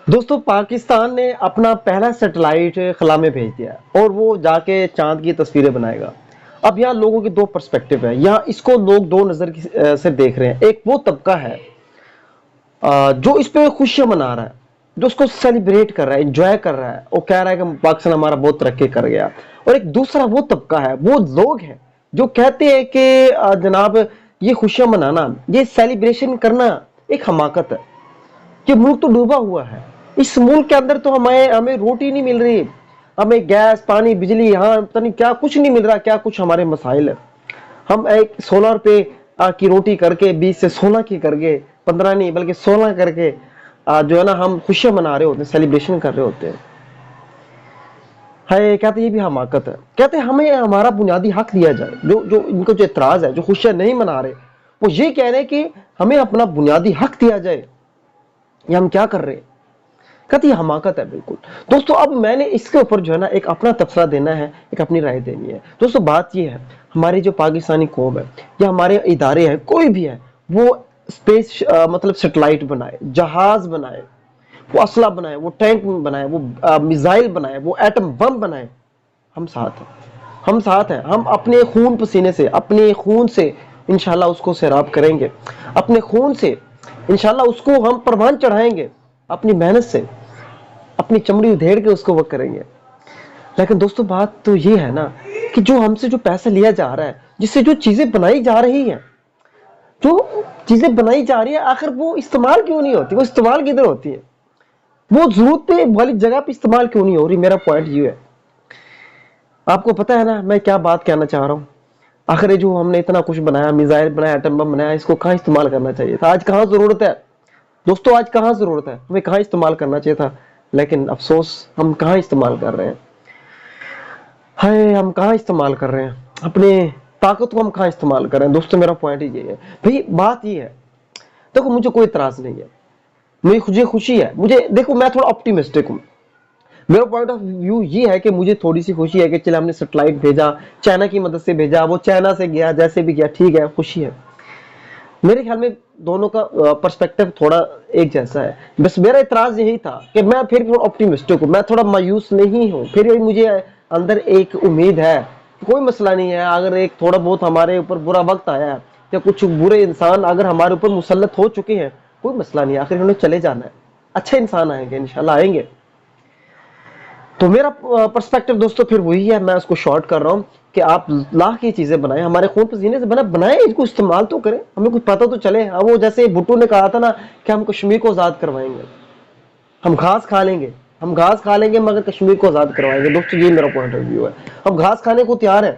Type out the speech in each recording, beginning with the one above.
دوستو پاکستان نے اپنا پہلا سیٹلائٹ خلا میں بھیج دیا اور وہ جا کے چاند کی تصویریں بنائے گا۔ اب یہاں لوگوں کی دو پرسپیکٹو ہیں، یہاں اس کو لوگ دو نظر سے دیکھ رہے ہیں۔ ایک وہ طبقہ ہے جو اس پہ خوشیاں منا رہا ہے، جو اس کو سیلیبریٹ کر رہا ہے، انجوائے کر رہا ہے، وہ کہہ رہا ہے کہ پاکستان ہمارا بہت ترقی کر گیا۔ اور ایک دوسرا وہ طبقہ ہے، وہ لوگ ہیں جو کہتے ہیں کہ جناب یہ خوشیاں منانا، یہ سیلیبریشن کرنا ایک حماقت ہے، کہ ملک تو ڈوبا ہوا ہے، اس ملک کے اندر تو ہمیں روٹی نہیں مل رہی، ہمیں گیس پانی بجلی یہاں پتہ نہیں کیا کچھ نہیں مل رہا، کیا کچھ ہمارے مسائل ہیں۔ ہم ایک 16 روپے کی روٹی کر کے 20 سے 16 کی کر کے 15 نہیں بلکہ 16 کر کے جو ہے نا ہم خوشیاں منا رہے ہوتے ہیں، سیلیبریشن کر رہے ہوتے ہیں۔ ہے کہتے یہ بھی حماقت ہے، کہتے ہمیں ہمارا بنیادی حق دیا جائے۔ جو ان کو جو اعتراض ہے، جو خوشیاں نہیں منا رہے، وہ یہ کہہ رہے ہیں کہ ہمیں اپنا بنیادی حق دیا جائے۔ یہ ہم کیا کر رہے ہیں؟ کہتے یہ حماقت ہے بالکل۔ دوستو اب میں نے اس کے اوپر جو ہے نا ایک اپنا تبصرہ دینا ہے، ایک اپنی رائے دینی ہے۔ دوستو بات یہ ہے، ہماری جو پاکستانی قوم ہے یا ہمارے ادارے ہیں، کوئی بھی ہے، وہ اسپیس مطلب سیٹلائٹ بنائے، جہاز بنائے، وہ اسلحہ بنائے، وہ ٹینک بنائے، وہ میزائل بنائے، وہ ایٹم بم بنائے، ہم ساتھ ہیں۔ ہم ساتھ ہیں، ہم اپنے خون پسینے سے، اپنے خون سے انشاءاللہ اس کو سیراب کریں گے، اپنے خون سے انشاءاللہ اس کو ہم پروان چڑھائیں گے، اپنی محنت سے اپنی چمڑی ادھیڑ کے اس کو وہ کریں گے۔ لیکن دوستو بات تو یہ ہے نا کہ جو ہم سے جو پیسہ لیا جا رہا ہے، جس سے جو چیزیں بنائی جا رہی ہیں، جو چیزیں بنائی جا رہی ہیں، آخر وہ استعمال کیوں نہیں ہوتی؟ وہ استعمال کدھر ہوتی ہے؟ وہ ضرورت پہ والی جگہ پہ استعمال کیوں نہیں ہو رہی؟ میرا پوائنٹ یہ ہے۔ آپ کو پتہ ہے نا میں کیا بات کہنا چاہ رہا ہوں؟ آخر یہ جو ہم نے اتنا کچھ بنایا، میزائل بنایا، ایٹم بم بنایا، اس کو کہاں استعمال کرنا چاہیے تھا؟ آج کہاں ضرورت ہے دوستو؟ آج کہاں ضرورت ہے؟ ہمیں کہاں استعمال کرنا چاہیے تھا؟ لیکن افسوس ہم کہاں استعمال کر رہے ہیں؟ ہم کہاں استعمال کر رہے ہیں اپنے طاقت کو؟ ہم کہاں استعمال کر رہے ہیں؟ دوستو میرا پوائنٹ ہی یہ ہے بھئی، بات یہ ہے، دیکھو مجھے کوئی اعتراض نہیں ہے، مجھے خوشی ہے، دیکھو میں تھوڑا آپٹیمسٹک ہوں۔ میرا پوائنٹ آف ویو یہ ہے کہ مجھے تھوڑی سی خوشی ہے کہ چلے ہم نے سیٹلائٹ بھیجا، چائنا کی مدد سے بھیجا، وہ چائنا سے گیا، جیسے بھی گیا، ٹھیک ہے، خوشی ہے۔ میرے خیال میں دونوں کا پرسپیکٹو تھوڑا ایک جیسا ہے۔ بس میرا اعتراض یہی تھا کہ میں پھر تھوڑا آپٹیمسٹک ہوں، میں تھوڑا مایوس نہیں ہوں، پھر مجھے اندر ایک امید ہے، کوئی مسئلہ نہیں ہے اگر ایک تھوڑا بہت ہمارے اوپر برا وقت آیا ہے یا کچھ برے انسان اگر ہمارے اوپر مسلط ہو چکے ہیں، کوئی مسئلہ نہیں ہے، آخر انہوں نے چلے جانا ہے، اچھے انسان آئیں گے، انشاءاللہ آئیں گے۔ تو میرا پرسپیکٹو دوستو پھر وہی ہے، میں اس کو شارٹ کر رہا ہوں کہ آپ لاکھ کی چیزیں بنائیں، ہمارے خون پسینے سے بنائیں، اس کو استعمال تو کریں، ہمیں کچھ پتہ تو چلے۔ وہ جیسے بھٹو نے کہا تھا نا کہ ہم کشمیر کو آزاد کروائیں گے، ہم گھاس کھا لیں گے مگر کشمیر کو آزاد کروائیں گے۔ دوستو یہ میرا پوائنٹ آف ویو ہے، ہم گھاس کھانے کو تیار ہیں،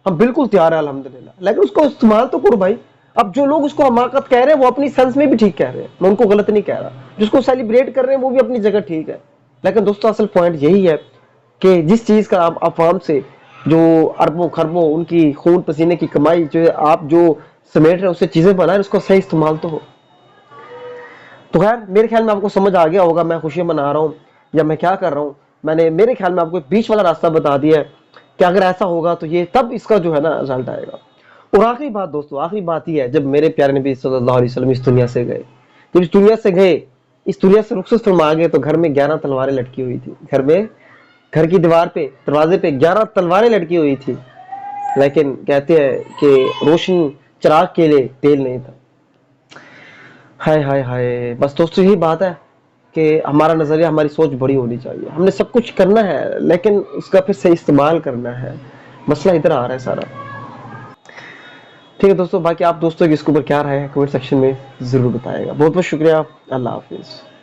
ہم بالکل تیار ہیں الحمدللہ، لیکن اس کو استعمال تو کرو بھائی۔ اب جو لوگ اس کو حماقت کہہ رہے ہیں وہ اپنی سینس میں بھی ٹھیک کہہ رہے ہیں، میں ان کو غلط نہیں کہہ رہا، جس کو سیلیبریٹ کر رہے ہیں وہ بھی اپنی جگہ ٹھیک ہے۔ لیکن دوستو اصل پوائنٹ یہی ہے کہ جس چیز کا آپ عوام سے جو اربوں خربوں ان کی خون پسینے کی کمائی جو آپ جو سمیٹ رہے ہیں، اس سے چیزیں بنائیں، اس کو صحیح استعمال تو ہو۔ تو خیر میرے خیال میں آپ کو سمجھ آ گیا ہوگا میں خوشیاں منا رہا ہوں یا میں کیا کر رہا ہوں۔ میں نے میرے خیال میں آپ کو بیچ والا راستہ بتا دیا ہے کہ اگر ایسا ہوگا تو یہ تب اس کا جو ہے نا رزلٹ آئے گا۔ اور آخری بات دوستو، آخری بات یہ ہے، جب میرے پیارے نبی صلی اللہ علیہ وسلم اس دنیا سے گئے، جب اس دنیا سے گئے، اس دنیا سے رخصت فرما گئے، تو گھر میں 11 تلواریں لٹکی ہوئی تھی، گھر کی دیوار پہ، دروازے پہ 11 تلواریں لٹکی ہوئی تھی، لیکن کہتے ہیں کہ روشن چراغ کے لیے تیل نہیں تھا۔ ہائے ہائے ہائے، بس دوستو یہی بات ہے کہ ہمارا نظریہ، ہماری سوچ بڑی ہونی چاہیے۔ ہم نے سب کچھ کرنا ہے لیکن اس کا پھر صحیح استعمال کرنا ہے، مسئلہ ادھر آ رہا ہے سارا۔ ٹھیک ہے دوستو، باقی آپ دوستوں کی اس کے اوپر کیا رائے ہے کمنٹ سیکشن میں ضرور بتائے گا۔ بہت بہت شکریہ، اللہ حافظ۔